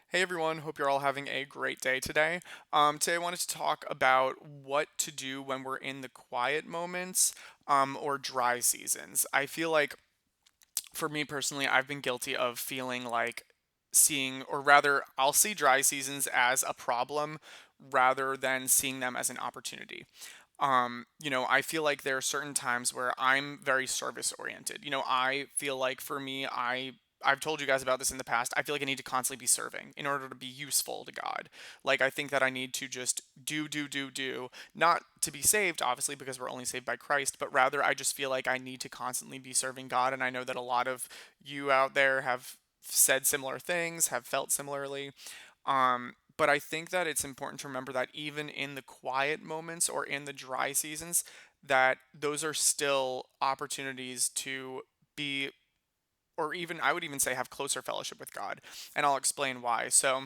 Hey everyone, hope you're all having a great day today. Today I wanted to talk about what to do when we're in the quiet moments or dry seasons. I feel like for me personally, I've been guilty of feeling like seeing, or rather, I'll see dry seasons as a problem rather than seeing them as an opportunity. I feel like there are certain times where I'm very service oriented. I feel like for me, I've told you guys about this in the past. I feel like I need to constantly be serving in order to be useful to God. Like I think that I need to just do, not to be saved, obviously, because we're only saved by Christ, but rather I just feel like I need to constantly be serving God. And I know that a lot of you out there have said similar things, have felt similarly. But I think that it's important to remember that even in the quiet moments or in the dry seasons, that those are still opportunities to be, or even I would even say have closer fellowship with God. And I'll explain why. So,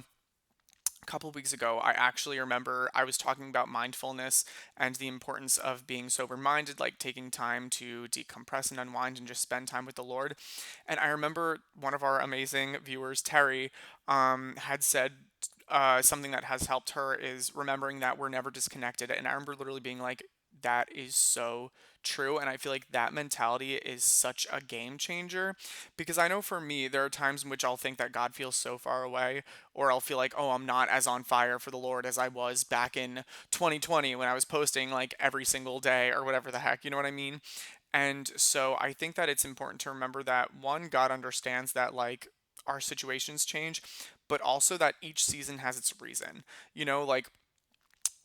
a couple of weeks ago, I actually remember I was talking about mindfulness and the importance of being sober minded, like taking time to decompress and unwind and just spend time with the Lord. And I remember one of our amazing viewers, Terry, had said something that has helped her is remembering that we're never disconnected. And I remember literally being like, that is so true. And I feel like that mentality is such a game changer because I know for me, there are times in which I'll think that God feels so far away, or I'll feel like, oh, I'm not as on fire for the Lord as I was back in 2020 when I was posting like every single day or whatever the heck, you know what I mean? And so I think that it's important to remember that one, God understands that like our situations change, but also that each season has its reason. Like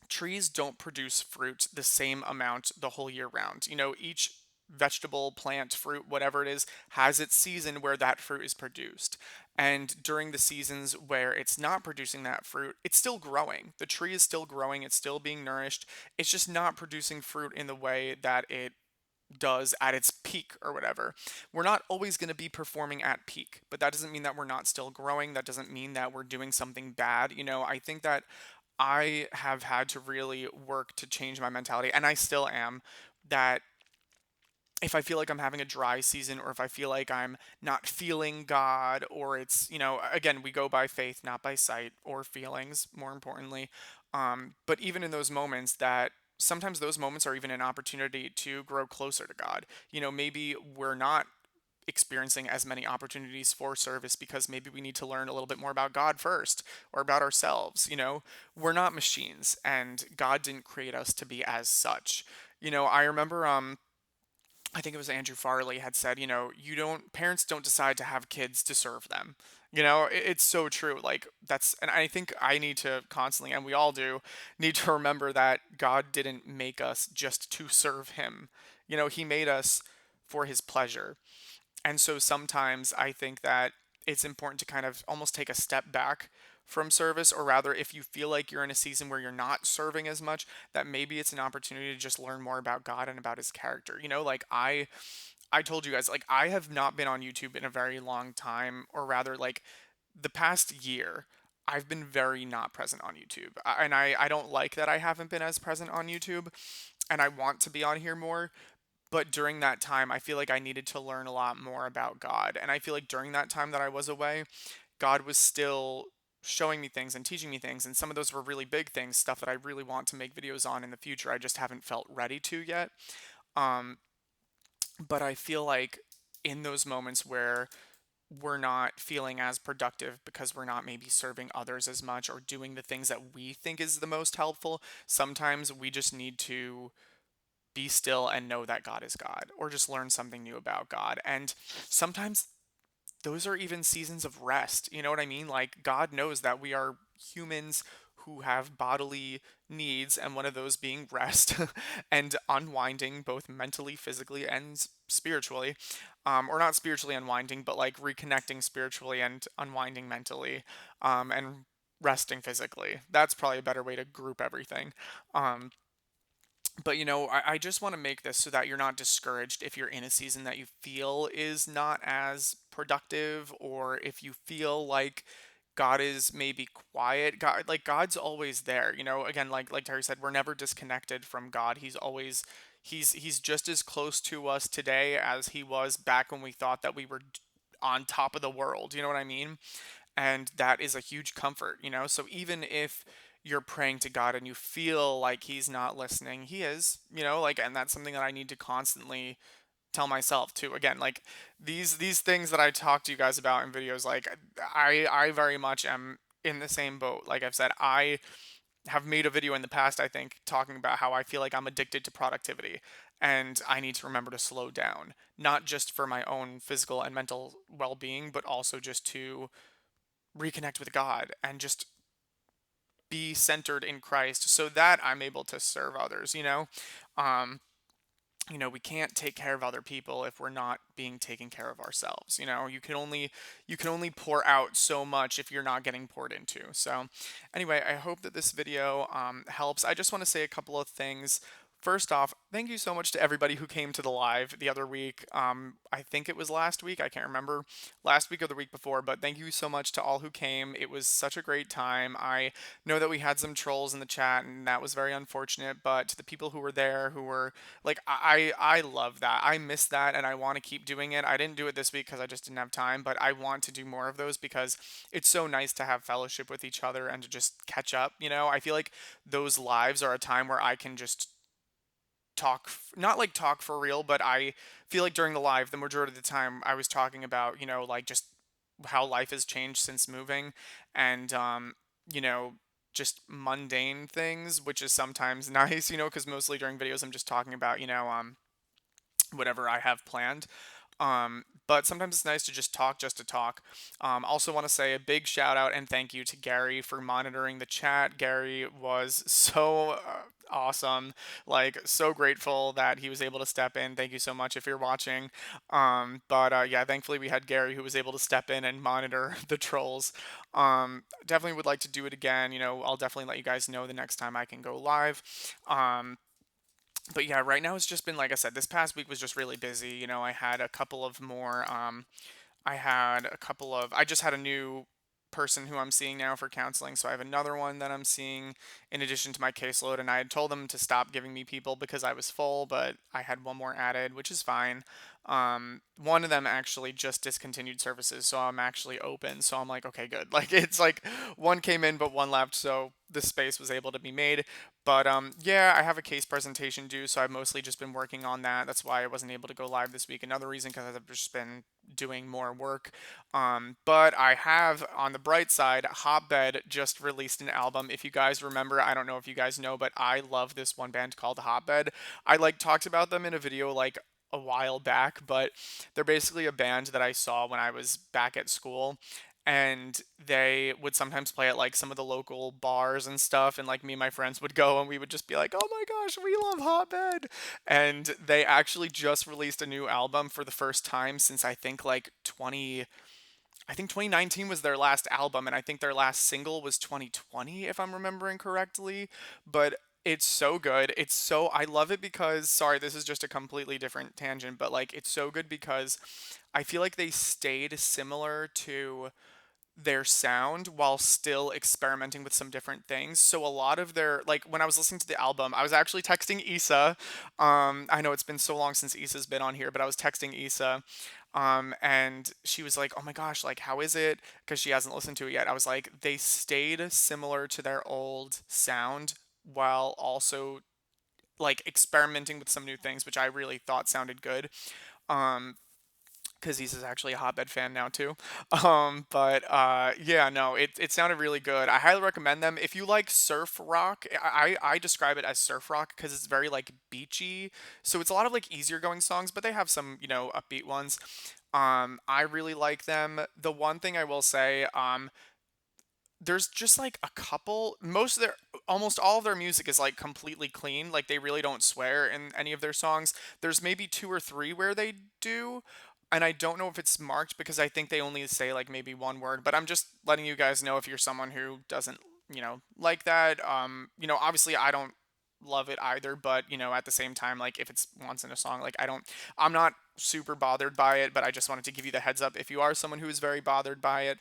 trees don't produce fruit the same amount the whole year round. Each vegetable, plant, fruit, whatever it is, has its season where that fruit is produced. And during the seasons where it's not producing that fruit, it's still growing. The tree is still growing, it's still being nourished. It's just not producing fruit in the way that it does at its peak or whatever. We're not always going to be performing at peak, but that doesn't mean that we're not still growing. That doesn't mean that we're doing something bad. I think that I have had to really work to change my mentality, and I still am, that if I feel like I'm having a dry season or if I feel like I'm not feeling God, or it's, again, we go by faith, not by sight or feelings, more importantly. But even in those moments, that sometimes those moments are even an opportunity to grow closer to God. Maybe we're not experiencing as many opportunities for service because maybe we need to learn a little bit more about God first or about ourselves. We're not machines and God didn't create us to be as such. I remember I think it was Andrew Farley had said, parents don't decide to have kids to serve them. It's so true. Like and I think I need to constantly, and we all do, need to remember that God didn't make us just to serve him. He made us for his pleasure. And so sometimes I think that it's important to kind of almost take a step back from service, or rather, if you feel like you're in a season where you're not serving as much, that maybe it's an opportunity to just learn more about God and about his character. Like I told you guys, like I have not been on YouTube in a very long time, or rather like the past year. I've been very not present on YouTube. And I don't like that I haven't been as present on YouTube, and I want to be on here more, but during that time, I feel like I needed to learn a lot more about God. And I feel like during that time that I was away, God was still showing me things and teaching me things. And some of those were really big things, stuff that I really want to make videos on in the future. I just haven't felt ready to yet. Um, but I feel like in those moments where we're not feeling as productive because we're not maybe serving others as much or doing the things that we think is the most helpful, sometimes we just need to be still and know that God is God, or just learn something new about God. And sometimes those are even seasons of rest. You know what I mean? Like, God knows that we are humans who have bodily needs, and one of those being rest and unwinding, both mentally, physically, and spiritually. Or not spiritually unwinding, but like reconnecting spiritually and unwinding mentally, and resting physically. That's probably a better way to group everything. Um, but I just want to make this so that you're not discouraged if you're in a season that you feel is not as productive, or if you feel like God is maybe quiet. God's always there. Again, like Terry said, we're never disconnected from God. He's just as close to us today as he was back when we thought that we were on top of the world. You know what I mean? And that is a huge comfort, you know? So even if you're praying to God and you feel like he's not listening, he is, you know, like, and that's something that I need to constantly tell myself too. Again, like these things that I talk to you guys about in videos, like I very much am in the same boat. Like I've said, I have made a video in the past, I think, talking about how I feel like I'm addicted to productivity and I need to remember to slow down, not just for my own physical and mental well-being, but also just to reconnect with God and just be centered in Christ so that I'm able to serve others, you know? Um, we can't take care of other people if we're not being taken care of ourselves. You can only pour out so much if you're not getting poured into. So anyway, I hope that this video helps. I just want to say a couple of things. First off, thank you so much to everybody who came to the live the other week. I think it was last week. I can't remember, last week or the week before, but thank you so much to all who came. It was such a great time. I know that we had some trolls in the chat, and that was very unfortunate. But to the people who were there, who were like, I love that. I miss that, and I want to keep doing it. I didn't do it this week because I just didn't have time, but I want to do more of those because it's so nice to have fellowship with each other and to just catch up. I feel like those lives are a time where I can just not like talk for real, but I feel like during the live, the majority of the time, I was talking about, like just how life has changed since moving, and you know, just mundane things, which is sometimes nice, because mostly during videos I'm just talking about, whatever I have planned. But sometimes it's nice to just to talk. Also, want to say a big shout out and thank you to Gary for monitoring the chat. Gary was so awesome, like so grateful that he was able to step in. Thank you so much if you're watching. But yeah, thankfully we had Gary who was able to step in and monitor the trolls. Definitely would like to do it again. I'll definitely let you guys know the next time I can go live. But yeah, right now it's just been, like I said, this past week was just really busy. I had a couple of more I just had a new person who I'm seeing now for counseling, so I have another one that I'm seeing in addition to my caseload, and I had told them to stop giving me people because I was full, but I had one more added, which is fine. One of them actually just discontinued services, so I'm actually open. So I'm like, okay, good. Like it's like one came in, but one left, so the space was able to be made. But yeah, I have a case presentation due, so I've mostly just been working on that. That's why I wasn't able to go live this week. Another reason because I've just been doing more work. But I have, on the bright side, Hotbed just released an album. If you guys remember, I don't know if you guys know, but I love this one band called Hotbed. I like talked about them in a video like a while back, but they're basically a band that I saw when I was back at school. And they would sometimes play at like some of the local bars and stuff, and like me and my friends would go and we would just be like, oh my gosh, we love Hotbed. And they actually just released a new album for the first time since I think 2019 was their last album, and I think their last single was 2020, if I'm remembering correctly. But it's so good. I love it because, sorry, this is just a completely different tangent, but like, it's so good because I feel like they stayed similar to their sound while still experimenting with some different things. So a lot of their, like, when I was listening to the album, I was actually texting Issa. I know it's been so long since Issa's been on here, but I was texting Issa. And she was like, "Oh my gosh, like how is it?" Because she hasn't listened to it yet. I was like, they stayed similar to their old sound while also like experimenting with some new things, which I really thought sounded good. Um, because he's actually a Hotbed fan now too. But yeah, no, it sounded really good. I highly recommend them. If you like surf rock, I describe it as surf rock because it's very like beachy. So it's a lot of like easier going songs, but they have some upbeat ones. I really like them. The one thing I will say, there's just like a couple, most of their almost all of their music is like completely clean, like they really don't swear in any of their songs. There's maybe two or three where they do, and I don't know if it's marked because I think they only say like maybe one word, but I'm just letting you guys know if you're someone who doesn't like that. Obviously I don't love it either, but at the same time, like if it's once in a song, like I'm not super bothered by it, but I just wanted to give you the heads up if you are someone who is very bothered by it.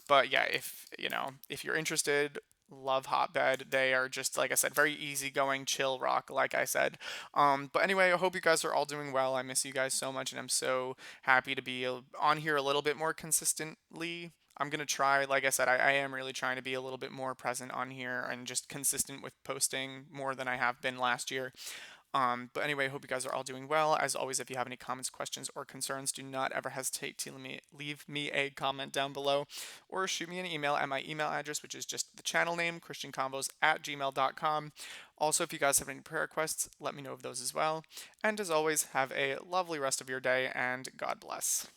But yeah, if you're interested, love Hotbed. They are just, like I said, very easygoing, chill rock, like I said. But anyway, I hope you guys are all doing well. I miss you guys so much, and I'm so happy to be on here a little bit more consistently. I'm going to try, like I said, I am really trying to be a little bit more present on here and just consistent with posting more than I have been last year. But anyway, hope you guys are all doing well. As always, if you have any comments, questions, or concerns, do not ever hesitate to leave me a comment down below or shoot me an email at my email address, which is just the channel name, christianconvos@gmail.com. Also, if you guys have any prayer requests, let me know of those as well. And as always, have a lovely rest of your day and God bless.